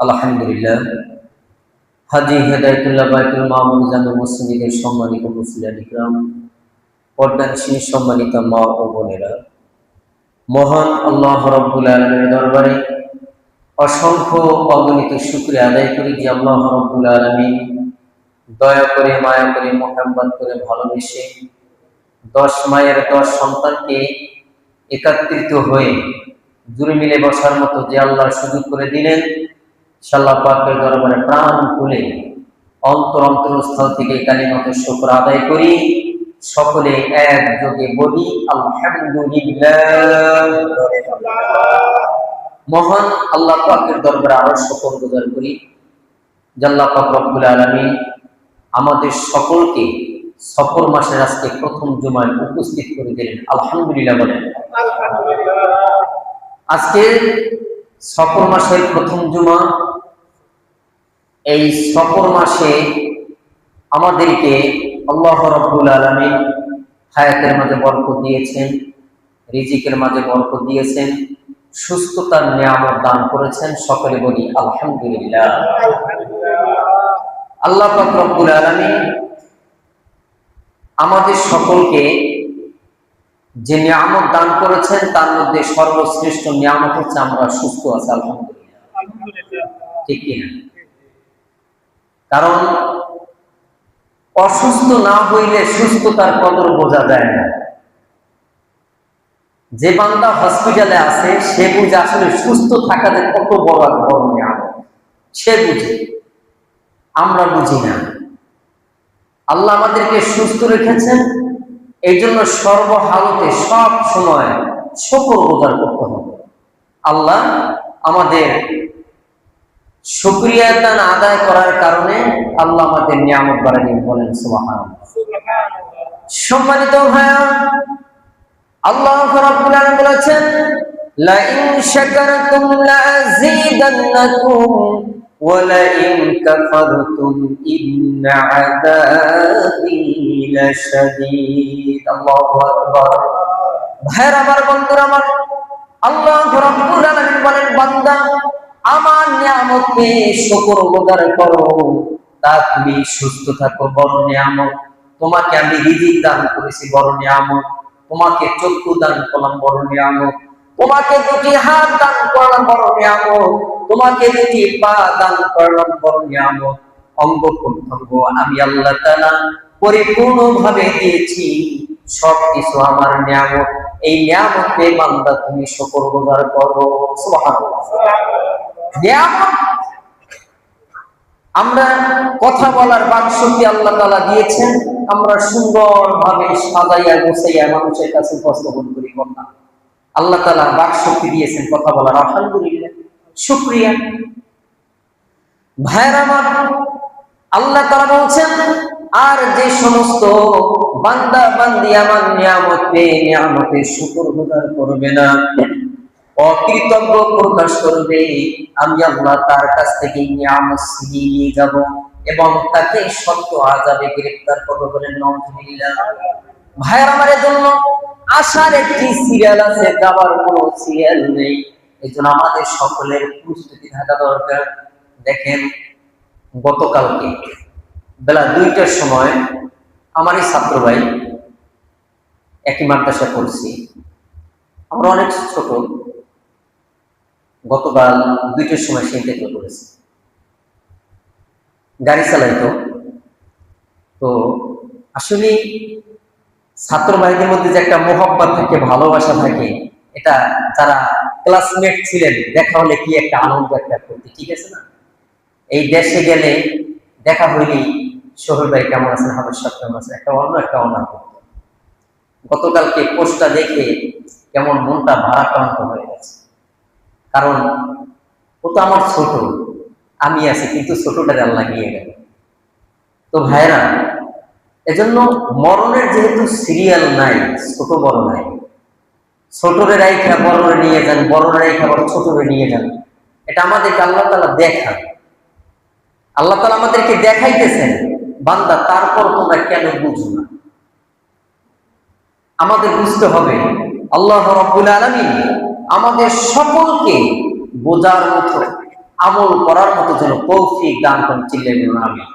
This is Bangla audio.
আলহামদুলিল্লাহ। হাজী হেদায়েতুল্লাহ বাইতুল মামুর জামে মসজিদের সম্মানিত মুসলিম ইকরাম, পর্দানশীল সম্মানিত মা ও বোনেরা, মহান আল্লাহ রাব্বুল আলামিনের দরবারে অসংখ্য অগণিত শুকরিয়া আদায় করি যে আল্লাহ রাব্বুল আলামিন দয়া করে, মায়া করে, মোহাব্বত করে, ভালোবেসে 10 মায়ের 10 সন্তানকে একত্রিত হয়ে জুড়ে মিলে বসার মতো যে আল্লাহ সুযোগ করে দিলেন, আল্লাহ পাকের দরবারে প্রাণ খুলে অন্তরস্থল থেকে কালিমাতুশ শুকর আদায় করি। সকলে একযোগে বলি আলহামদুলিল্লাহ। মহান আল্লাহ পাকের দরবারে আরো শুকরগুজার করি যে আল্লাহ পাক রব্বুল আলামিন আমাদের সকলকে সফর মাসের আজকে প্রথম জুমায় উপস্থিত করে দিলেন। আলহামদুলিল্লাহ বলেন। আজকে সফর মাসের প্রথম জুমা। এই সফর মাসে আমাদেরকে আল্লাহ রাব্বুল আলামিন হায়াতের মাঝে বরকত দিয়েছেন, রিজিকের মাঝে বরকত দিয়েছেন, সুস্থতার নিয়ামত দান করেছেন। সকলে বলি আলহামদুলিল্লাহ। আল্লাহ পাক রব্বুল আলামিন আমাদের সকলকে যে নিয়ামত দান করেছেন তার মধ্যে সর্বশ্রেষ্ঠ নিয়ামত হচ্ছে আমরা সুস্থ আছি। আলহামদুলিল্লাহ, ঠিক কিনা? কারণ অসুস্থ না হইলে সুস্থতার কদর বোঝা যায় না। যে বান্দা হসপিটালে আছে সে বুঝে আসলে সুস্থ থাকা যে কত বড় এক বড় নিয়ামত, সে বুঝে, আমরা বুঝি না। আল্লাহ আমাদেরকে সুস্থ রেখেছেন, এই জন্য সর্বহালতে সব সময় শুকর গুজার করতে হবে। আল্লাহ আমাদের শুকরিয়া আদায় করার কারণে আল্লাহ আমাদের নিয়ামত বাড়াই দিন। বলেন সুবহানাল্লাহ। সম্মানিত ভাইয়া, আল্লাহ রাব্বুল আলামিন বলেছেন লা ইন শাকারতুম লাযীদান্নাকুম ওয়া লা ইন কাফারতুম ইন্না আযাবী লাশাদীদ। আল্লাহু আকবার। ভাইরা আমার, বন্ধুরা আমার, আল্লাহ রাব্বুল আলামিন বলেন বান্দা আমার নিয়ামতে শুকর গুজার করো, তা তুমি সুস্থ থাকো, বড় নিয়ামত। তোমাকে আমি রিজিক দান করেছি, বড় নিয়ামত। তোমাকে চক্ষু দান করলাম, বড় নিয়ামত। তোমাকে দুটি হাত দান করলাম, বড় নিয়ামত। তোমাকে দুটি পা দান করলাম, বড় নিয়ামত। অঙ্গ প্রত্যঙ্গ আমি আল্লাহ তাআলা পরিপূর্ণভাবে দিয়েছি, সবকিছু আমার নিয়ামত। এই নিয়ামতে বান্দা তুমি শুকর গুজার করো। সুবহানাল্লাহ। নিয়ামত আমরা কথা বলার বাকশক্তি আল্লাহ তাআলা দিয়েছেন, আমরা সুন্দরভাবে সাজাইয়া গোছাইয়া মানুষের কাছে উপস্থাপন করি কথা। আল্লাহ তাআলা বাকশক্তি দিয়েছেন কথা বলার। আলহামদুলিল্লাহ, শুকরিয়া। ভাইরা আমার, আল্লাহ তাআলা বলছেন আর যে সমস্ত বান্দা বান্দি আমার নিয়ামত পেয়ে নিয়ামতের শুকর গুজার করবে না, অকৃতজ্ঞ প্রকাশ করবে, আমি আল্লাহ তার কাছ থেকে নিয়ামত ছিনিয়ে নিয়ে যাব এবং তাকে সত্য আযাবে গ্রেফতার করব। বলেন নাউযুবিল্লাহ। ভাইরা আমার, জন্য আসার একটি সিরিয়াল আছে, যাবার কোনো সিরিয়াল নেই। এই জন্য আমাদের সকলের প্রস্তুতি থাকা দরকার। দেখেন, গতকালকে বেলা 2টার সময় আমার এই ছাত্র ভাই, একই মাদ্রাসা পড়ছি, আমরা অনেক ছোট, গতকাল 2টার সময় সে ইন্তেকাল করেছে। গাড়ি চালাইতো। তো আসলে ছাত্র ভাইদের মধ্যে যে একটা মোহাব্বত থাকে, ভালোবাসা থাকে, এটা যারা ক্লাসমেট ছিলেন দেখা হলে কি একটা আনন্দ, একটা করতে, ঠিক আছে না? এই দেশে গেলে দেখা হইলেই শহর ভাই কেমন আছেন, হাবের সাথে কেমন আছে, একটা অনার করতো। গতকালকে পোস্টটা দেখে কেমন মনটা ভারাক্রান্ত হয়ে গেছে। কারণ ও তো আমার ছোট, আমি আছি, কিন্তু ছোটটারে আল্লাহ নিয়ে গেল। তো ভাইরা, এজন্য মরণের যেহেতু সিরিয়াল নাই, ছোট বড় নাই, ছোটরে রাইখা বড়রে নিয়ে যান, বড়রে রাইখা আবার ছোটরে নিয়ে যান, এটা আমাদেরকে আল্লাহ তাআলা দেখান। আল্লাহ তাআলা আমাদেরকে দেখাইতেছেন, বান্দা তারপর তোমরা কেন বুঝো না? আমাদের বুঝতে হবে আল্লাহ রাব্বুল আলামিন আমাদের সকলকে বোঝার মতো, আমল করার মতো যেন তৌফিক দান করেন, চিল্লাইবেন আমিন।